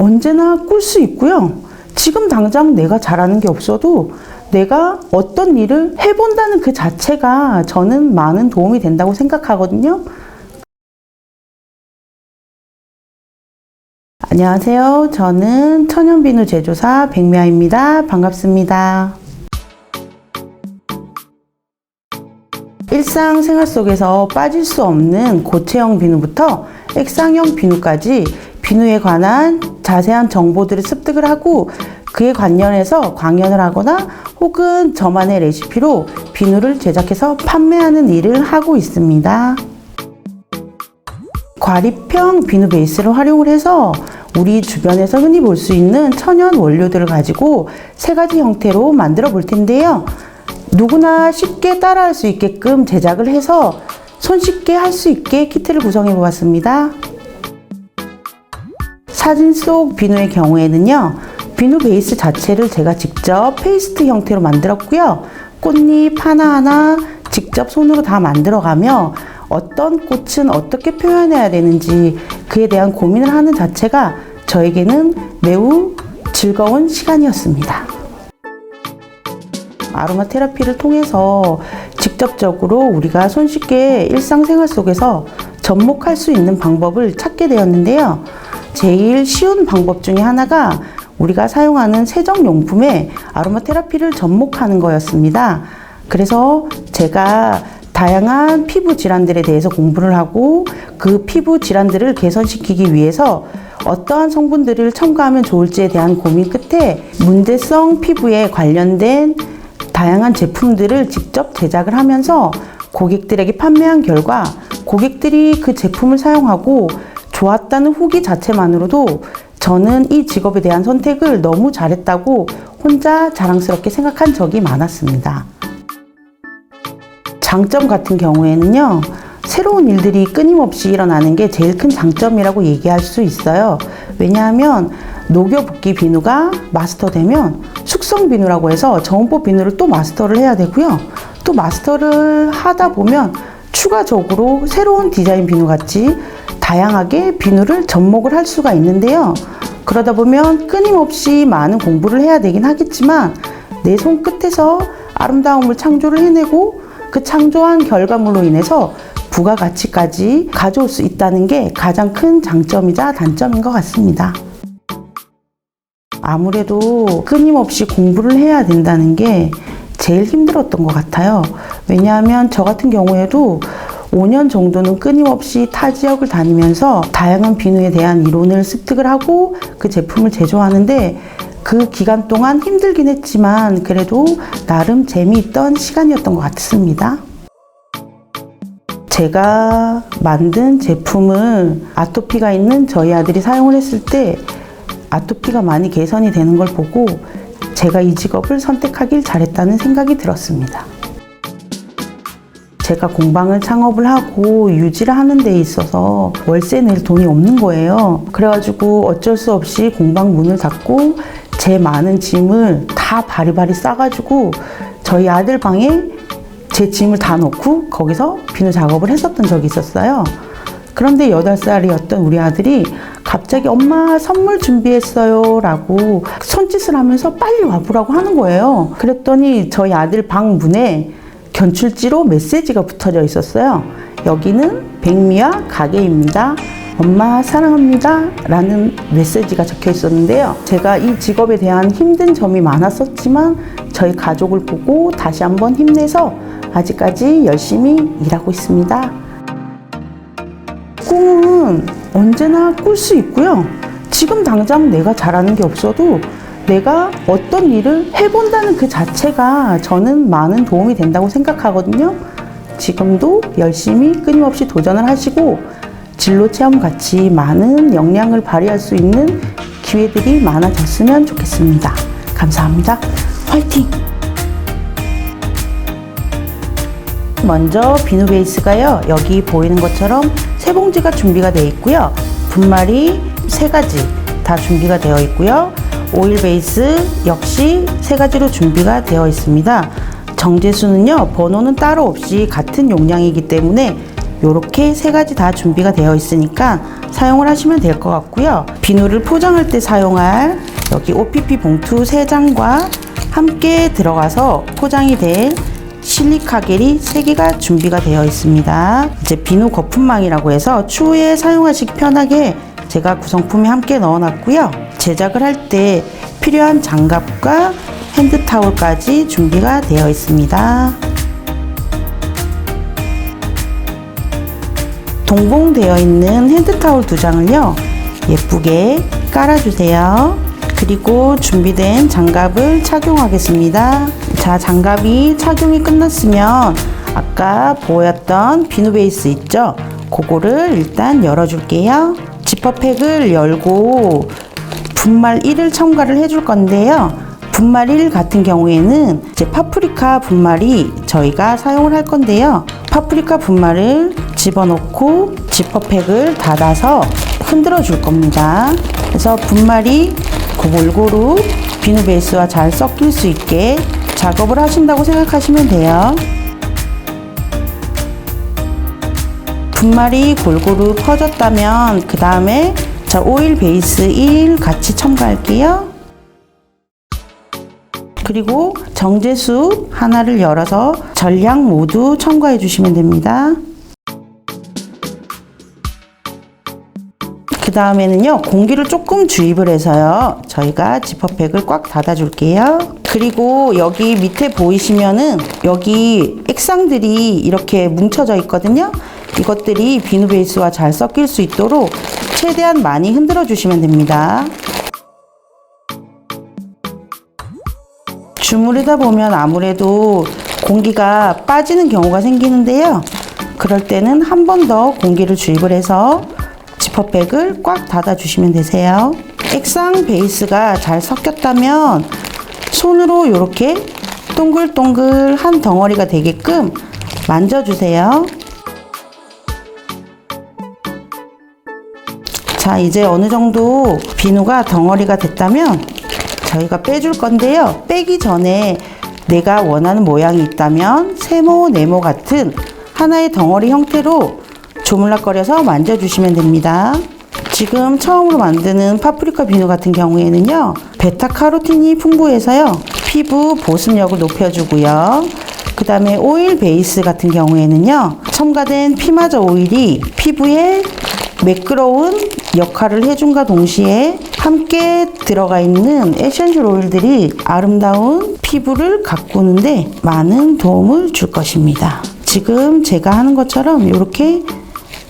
언제나 꿀 수 있고요. 지금 당장 내가 잘하는 게 없어도 내가 어떤 일을 해본다는 그 자체가 저는 많은 도움이 된다고 생각하거든요. 안녕하세요. 저는 천연비누 제조사 백미아입니다. 반갑습니다. 일상생활 속에서 빠질 수 없는 고체형 비누부터 액상형 비누까지 비누에 관한 자세한 정보들을 습득을 하고 그에 관련해서 강연을 하거나 혹은 저만의 레시피로 비누를 제작해서 판매하는 일을 하고 있습니다. 과립형 비누 베이스를 활용을 해서 우리 주변에서 흔히 볼 수 있는 천연 원료들을 가지고 3가지 형태로 만들어 볼 텐데요. 누구나 쉽게 따라할 수 있게끔 제작을 해서 손쉽게 할 수 있게 키트를 구성해 보았습니다. 사진 속 비누의 경우에는요, 비누 베이스 자체를 제가 직접 페이스트 형태로 만들었고요. 꽃잎 하나하나 직접 손으로 다 만들어가며 어떤 꽃은 어떻게 표현해야 되는지 그에 대한 고민을 하는 자체가 저에게는 매우 즐거운 시간이었습니다. 아로마 테라피를 통해서 직접적으로 우리가 손쉽게 일상생활 속에서 접목할 수 있는 방법을 찾게 되었는데요. 제일 쉬운 방법 중에 하나가 우리가 사용하는 세정용품에 아로마 테라피를 접목하는 거였습니다. 그래서 제가 다양한 피부 질환들에 대해서 공부를 하고 그 피부 질환들을 개선시키기 위해서 어떠한 성분들을 첨가하면 좋을지에 대한 고민 끝에 문제성 피부에 관련된 다양한 제품들을 직접 제작을 하면서 고객들에게 판매한 결과 고객들이 그 제품을 사용하고 좋았다는 후기 자체만으로도 저는 이 직업에 대한 선택을 너무 잘했다고 혼자 자랑스럽게 생각한 적이 많았습니다. 장점 같은 경우에는요, 새로운 일들이 끊임없이 일어나는 게 제일 큰 장점이라고 얘기할 수 있어요. 왜냐하면 녹여붓기 비누가 마스터되면 숙성 비누라고 해서 저온법 비누를 또 마스터를 해야 되고요. 또 마스터를 하다 보면 추가적으로 새로운 디자인 비누 같이 다양하게 비누를 접목을 할 수가 있는데요. 그러다 보면 끊임없이 많은 공부를 해야 되긴 하겠지만 내 손끝에서 아름다움을 창조를 해내고 그 창조한 결과물로 인해서 부가가치까지 가져올 수 있다는 게 가장 큰 장점이자 단점인 것 같습니다. 아무래도 끊임없이 공부를 해야 된다는 게 제일 힘들었던 것 같아요. 왜냐하면 저 같은 경우에도 5년 정도는 끊임없이 타 지역을 다니면서 다양한 비누에 대한 이론을 습득을 하고 그 제품을 제조하는데 그 기간 동안 힘들긴 했지만 그래도 나름 재미있던 시간이었던 것 같습니다. 제가 만든 제품을 아토피가 있는 저희 아들이 사용을 했을 때 아토피가 많이 개선이 되는 걸 보고 제가 이 직업을 선택하길 잘했다는 생각이 들었습니다. 제가 공방을 창업을 하고 유지를 하는 데 있어서 월세 낼 돈이 없는 거예요. 그래가지고 어쩔 수 없이 공방 문을 닫고 제 많은 짐을 다 바리바리 싸가지고 저희 아들 방에 제 짐을 다 넣고 거기서 비누 작업을 했었던 적이 있었어요. 그런데 8살이었던 우리 아들이 갑자기 엄마 선물 준비했어요 라고 손짓을 하면서 빨리 와보라고 하는 거예요. 그랬더니 저희 아들 방 문에 견출지로 메시지가 붙어져 있었어요. 여기는 백미아 가게입니다. 엄마 사랑합니다 라는 메시지가 적혀 있었는데요. 제가 이 직업에 대한 힘든 점이 많았었지만 저희 가족을 보고 다시 한번 힘내서 아직까지 열심히 일하고 있습니다. 꿈은 언제나 꿀 수 있고요. 지금 당장 내가 잘하는 게 없어도 내가 어떤 일을 해본다는 그 자체가 저는 많은 도움이 된다고 생각하거든요. 지금도 열심히 끊임없이 도전을 하시고 진로 체험 같이 많은 역량을 발휘할 수 있는 기회들이 많아졌으면 좋겠습니다. 감사합니다. 화이팅! 먼저 비누 베이스가요, 여기 보이는 것처럼 3봉지가 준비가 되어 있고요. 분말이 3가지 다 준비가 되어 있고요. 오일 베이스 역시 3가지로 준비가 되어 있습니다. 정제수는요, 번호는 따로 없이 같은 용량이기 때문에 이렇게 세 가지 다 준비가 되어 있으니까 사용을 하시면 될 것 같고요. 비누를 포장할 때 사용할 여기 OPP 봉투 3장과 함께 들어가서 포장이 될 실리카 겔이 3개가 준비가 되어 있습니다. 이제 비누 거품망이라고 해서 추후에 사용하시기 편하게 제가 구성품에 함께 넣어놨고요. 제작을 할 때 필요한 장갑과 핸드타올까지 준비가 되어 있습니다. 동봉되어 있는 핸드타올 2장을요 예쁘게 깔아주세요. 그리고 준비된 장갑을 착용하겠습니다. 자, 장갑이 착용이 끝났으면 아까 보였던 비누 베이스 있죠? 그거를 일단 열어줄게요. 지퍼팩을 열고 분말 1을 첨가를 해줄 건데요. 분말 1 같은 경우에는 이제 파프리카 분말이 저희가 사용을 할 건데요. 파프리카 분말을 집어넣고 지퍼팩을 닫아서 흔들어 줄 겁니다. 그래서 분말이 골고루 비누 베이스와 잘 섞일 수 있게 작업을 하신다고 생각하시면 돼요. 분말이 골고루 퍼졌다면 그 다음에 자, 오일 베이스 1 같이 첨가할게요. 그리고 정제수 하나를 열어서 전량 모두 첨가해 주시면 됩니다. 그 다음에는요 공기를 조금 주입을 해서요 저희가 지퍼팩을 꽉 닫아 줄게요. 그리고 여기 밑에 보이시면은 여기 액상들이 이렇게 뭉쳐져 있거든요. 이것들이 비누 베이스와 잘 섞일 수 있도록 최대한 많이 흔들어 주시면 됩니다. 주무르다 보면 아무래도 공기가 빠지는 경우가 생기는데요. 그럴 때는 한 번 더 공기를 주입을 해서 지퍼백을 꽉 닫아주시면 되세요. 액상 베이스가 잘 섞였다면 손으로 이렇게 동글동글 한 덩어리가 되게끔 만져주세요. 자, 이제 어느 정도 비누가 덩어리가 됐다면 저희가 빼줄 건데요. 빼기 전에 내가 원하는 모양이 있다면 세모, 네모 같은 하나의 덩어리 형태로 조물락거려서 만져주시면 됩니다. 지금 처음으로 만드는 파프리카 비누 같은 경우에는요. 베타카로틴이 풍부해서요. 피부 보습력을 높여주고요. 그 다음에 오일 베이스 같은 경우에는요. 첨가된 피마저 오일이 피부에 매끄러운 역할을 해준과 동시에 함께 들어가 있는 에센셜 오일들이 아름다운 피부를 가꾸는데 많은 도움을 줄 것입니다. 지금 제가 하는 것처럼 이렇게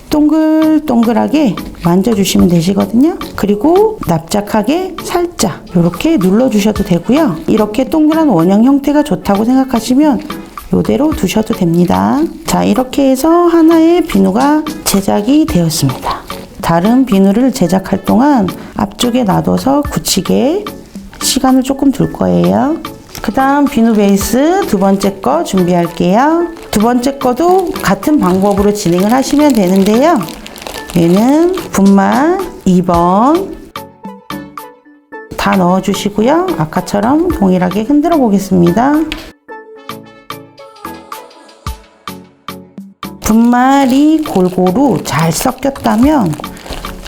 동글동글하게 만져주시면 되시거든요. 그리고 납작하게 살짝 이렇게 눌러주셔도 되고요. 이렇게 동그란 원형 형태가 좋다고 생각하시면 이대로 두셔도 됩니다. 자, 이렇게 해서 하나의 비누가 제작이 되었습니다. 다른 비누를 제작할 동안 앞쪽에 놔둬서 굳히게 시간을 조금 둘 거예요. 그 다음 비누 베이스 두 번째 거 준비할게요. 두 번째 거도 같은 방법으로 진행을 하시면 되는데요. 얘는 분말 2번 다 넣어주시고요. 아까처럼 동일하게 흔들어 보겠습니다. 분말이 골고루 잘 섞였다면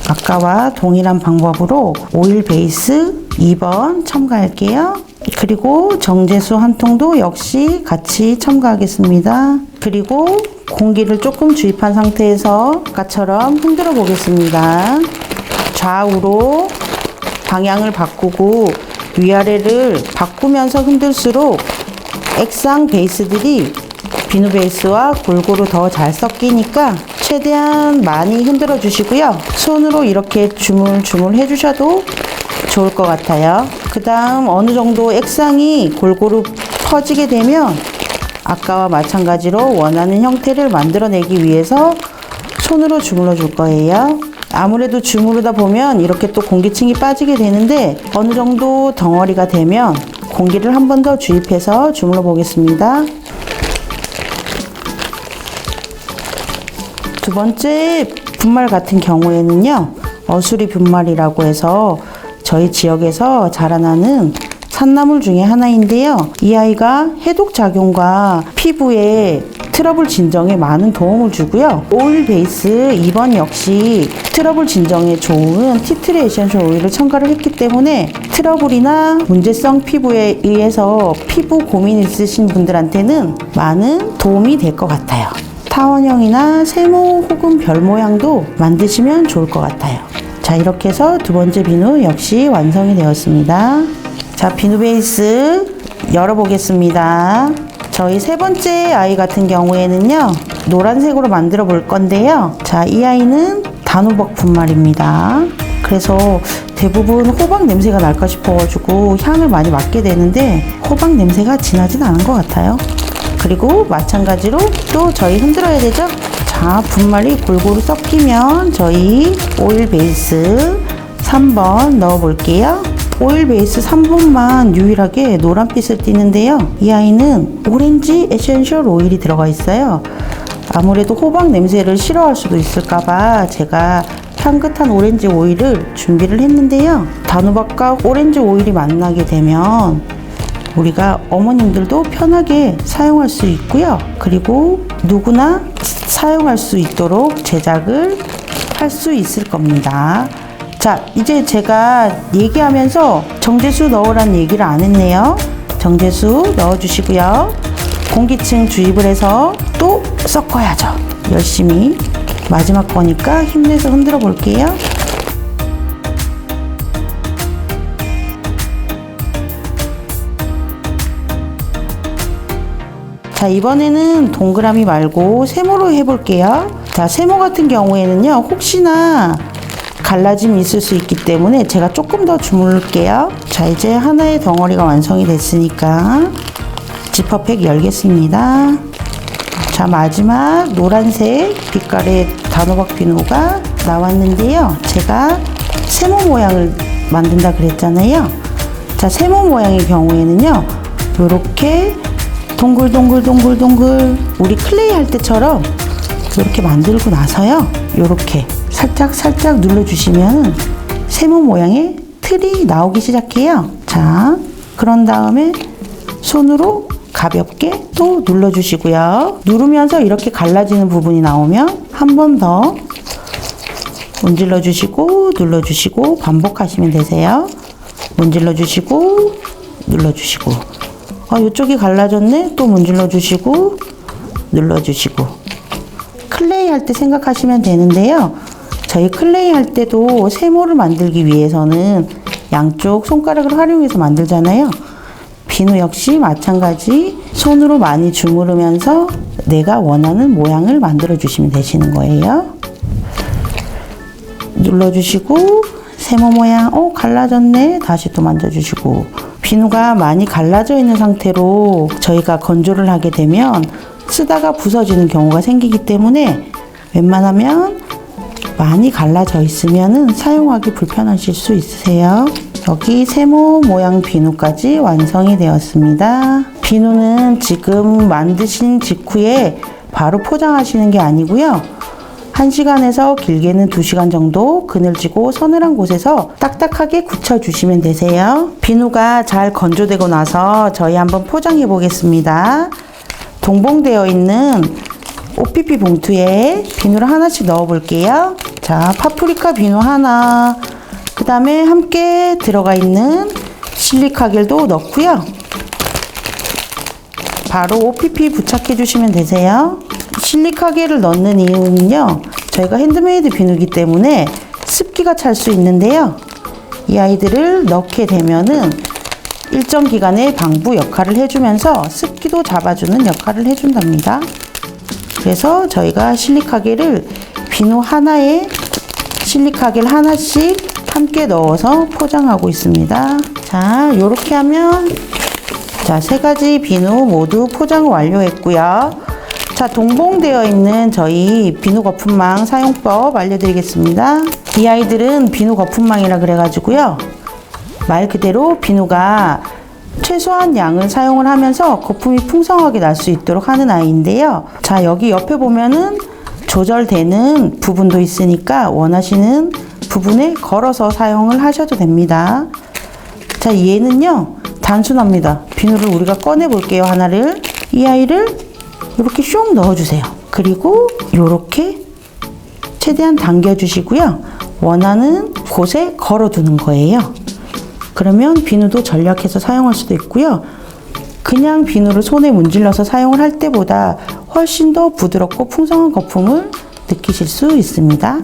아까와 동일한 방법으로 오일 베이스 2번 첨가할게요. 그리고 정제수 한 통도 역시 같이 첨가하겠습니다. 그리고 공기를 조금 주입한 상태에서 아까처럼 흔들어 보겠습니다. 좌우로 방향을 바꾸고 위아래를 바꾸면서 흔들수록 액상 베이스들이 비누 베이스와 골고루 더 잘 섞이니까 최대한 많이 흔들어 주시고요. 손으로 이렇게 주물주물 해주셔도 좋을 것 같아요. 그 다음 어느 정도 액상이 골고루 퍼지게 되면 아까와 마찬가지로 원하는 형태를 만들어내기 위해서 손으로 주물러 줄 거예요. 아무래도 주무르다 보면 이렇게 또 공기층이 빠지게 되는데 어느 정도 덩어리가 되면 공기를 한 번 더 주입해서 주물러 보겠습니다. 두 번째 분말 같은 경우에는요. 어수리 분말이라고 해서 저희 지역에서 자라나는 산나물 중에 하나인데요. 이 아이가 해독작용과 피부에 트러블 진정에 많은 도움을 주고요. 오일 베이스 2번 역시 트러블 진정에 좋은 티트리 에센셜 오일을 첨가를 했기 때문에 트러블이나 문제성 피부에 의해서 피부 고민 있으신 분들한테는 많은 도움이 될 것 같아요. 타원형이나 세모 혹은 별 모양도 만드시면 좋을 것 같아요. 자, 이렇게 해서 두 번째 비누 역시 완성이 되었습니다. 자, 비누 베이스 열어보겠습니다. 저희 세 번째 아이 같은 경우에는요, 노란색으로 만들어 볼 건데요. 자, 이 아이는 단호박 분말입니다. 그래서 대부분 호박 냄새가 날까 싶어가지고 향을 많이 맡게 되는데 호박 냄새가 진하진 않은 것 같아요. 그리고 마찬가지로 또 저희 흔들어야 되죠. 자, 분말이 골고루 섞이면 저희 오일 베이스 3번 넣어 볼게요. 오일 베이스 3번만 유일하게 노란빛을 띠는데요. 이 아이는 오렌지 에센셜 오일이 들어가 있어요. 아무래도 호박 냄새를 싫어할 수도 있을까봐 제가 향긋한 오렌지 오일을 준비를 했는데요. 단호박과 오렌지 오일이 만나게 되면 우리가 어머님들도 편하게 사용할 수 있고요. 그리고 누구나 사용할 수 있도록 제작을 할 수 있을 겁니다. 자, 이제 제가 얘기하면서 정제수 넣으라는 얘기를 안 했네요. 정제수 넣어주시고요. 공기층 주입을 해서 또 섞어야죠. 열심히 마지막 거니까 힘내서 흔들어 볼게요. 자, 이번에는 동그라미 말고 세모로 해볼게요. 자, 세모 같은 경우에는요, 혹시나 갈라짐이 있을 수 있기 때문에 제가 조금 더 주물를게요. 자, 이제 하나의 덩어리가 완성이 됐으니까 지퍼팩 열겠습니다. 자, 마지막 노란색 빛깔의 단호박 비누가 나왔는데요. 제가 세모 모양을 만든다 그랬잖아요. 자, 세모 모양의 경우에는요, 요렇게 동글동글 우리 클레이 할 때처럼 이렇게 만들고 나서요, 요렇게 살짝 눌러주시면 세모 모양의 틀이 나오기 시작해요. 자, 그런 다음에 손으로 가볍게 또 눌러주시고요. 누르면서 이렇게 갈라지는 부분이 나오면 한 번 더 문질러 주시고 눌러주시고 반복하시면 되세요. 문질러 주시고 눌러주시고, 이쪽이 갈라졌네. 또 문질러 주시고 눌러주시고. 클레이 할 때 생각하시면 되는데요. 저희 클레이 할 때도 세모를 만들기 위해서는 양쪽 손가락을 활용해서 만들잖아요. 비누 역시 마찬가지 손으로 많이 주무르면서 내가 원하는 모양을 만들어 주시면 되시는 거예요. 눌러주시고 세모 모양, 갈라졌네. 다시 또 만져주시고. 비누가 많이 갈라져 있는 상태로 저희가 건조를 하게 되면 쓰다가 부서지는 경우가 생기기 때문에 웬만하면 많이 갈라져 있으면 사용하기 불편하실 수 있으세요. 여기 세모 모양 비누까지 완성이 되었습니다. 비누는 지금 만드신 직후에 바로 포장하시는 게 아니고요. 1시간에서 길게는 2시간 정도 그늘지고 서늘한 곳에서 딱딱하게 굳혀주시면 되세요. 비누가 잘 건조되고 나서 저희 한번 포장해 보겠습니다. 동봉되어 있는 OPP 봉투에 비누를 하나씩 넣어 볼게요. 자, 파프리카 비누 하나, 그 다음에 함께 들어가 있는 실리카겔도 넣고요. 바로 OPP 부착해 주시면 되세요. 실리카겔을 넣는 이유는요, 저희가 핸드메이드 비누이기 때문에 습기가 찰 수 있는데요. 이 아이들을 넣게 되면은 일정 기간의 방부 역할을 해주면서 습기도 잡아주는 역할을 해준답니다. 그래서 저희가 실리카겔을 비누 하나에 실리카겔 하나씩 함께 넣어서 포장하고 있습니다. 자, 요렇게 하면 자, 3가지 비누 모두 포장을 완료했고요. 자, 동봉되어 있는 저희 비누 거품망 사용법 알려드리겠습니다. 이 아이들은 비누 거품망이라 그래가지고요, 말 그대로 비누가 최소한 양을 사용을 하면서 거품이 풍성하게 날 수 있도록 하는 아이인데요. 자, 여기 옆에 보면은 조절되는 부분도 있으니까 원하시는 부분에 걸어서 사용을 하셔도 됩니다. 자, 얘는요 단순합니다. 비누를 우리가 꺼내 볼게요. 하나를, 이 아이를 이렇게 쇽 넣어주세요. 그리고 이렇게 최대한 당겨주시고요. 원하는 곳에 걸어두는 거예요. 그러면 비누도 전략해서 사용할 수도 있고요. 그냥 비누를 손에 문질러서 사용을 할 때보다 훨씬 더 부드럽고 풍성한 거품을 느끼실 수 있습니다.